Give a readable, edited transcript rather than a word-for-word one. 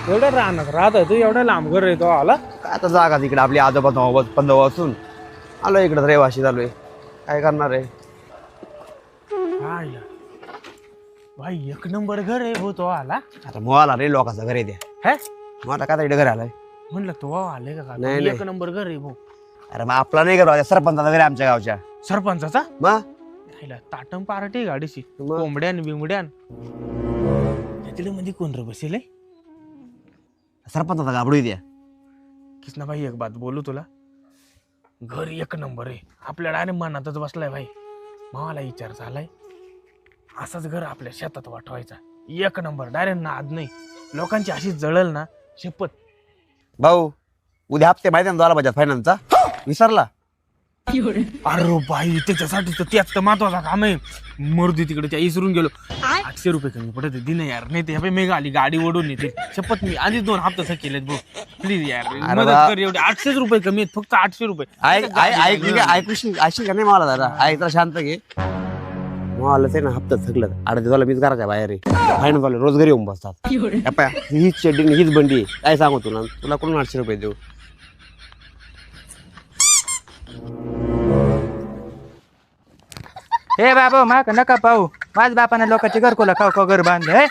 एवढं राहणार राहत तू एवढा लांब घर येतो आला. काय आता जागा तिकडे आपली आजोबा पंधरा वाजून आलो इकडे रहिवाशी झालोय. काय करणार आहे. भाई एक नंबर घर आहे भाऊ तो आला. आता मोहाला रे लोकांचं घर येते. है मग आता काय इकडे घर आलाय. म्हणलं तो आले का नाही, एक नाही. नंबर घर आहे भाऊ. अरे मग आपला नाही घर सरपंचाचा घर आहे आमच्या गावच्या. सरपंचाचा मग ताटम पार्टी गाडीची मग? कोंबड्यान बिंबड्यान त्याच्या मध्ये कोण रे बसेल सरपंचाचा गाबडू द्या. किसना भाई एक बात बोलू तुला. घर एक नंबर आहे आपल्या डायरेक्ट मनातच बसलाय भाई. मला विचार झालाय असंच घर आपल्या शेतात वाटवायचा. एक नंबर डायरेक्ट नाद नाही लोकांची अशी जळल ना शपथ. भाऊ उद्या हप्ते माहिती ना बजाज फायनान्सचा विसरला. अरे बाई त्याच्यासाठी तर त्याच तर महत्वाचा काम आहे. मर्दी तिकडे त्या इसरून गेलो. 800 रुपये कमी पडत दिन यार. नाही ते मेघ आली गाडी ओढून येते शपथ. मी आधीच 2 हप्ते केलेत भाऊ. प्लीज यार मदत कर. एवढे 800 रुपये कमी आहेत फक्त 800 रुपये. ऐकशी का नाही मला जरा ऐक जरा शांत घे. मला ते ना हप्ता थकलं 8 दिवसाला मीच घराच्या बाहेर आहे. फायनान्स वाले रोज घरी येऊन बसतात. हीच शेडिंग हीच बंडी आहे. काय सांगू तुला तुला कोण 800 रुपये देऊ. हे बाबा माग नका पाहू. माझ बापाने लोकांचे घरकुला खाऊ घर बांधले.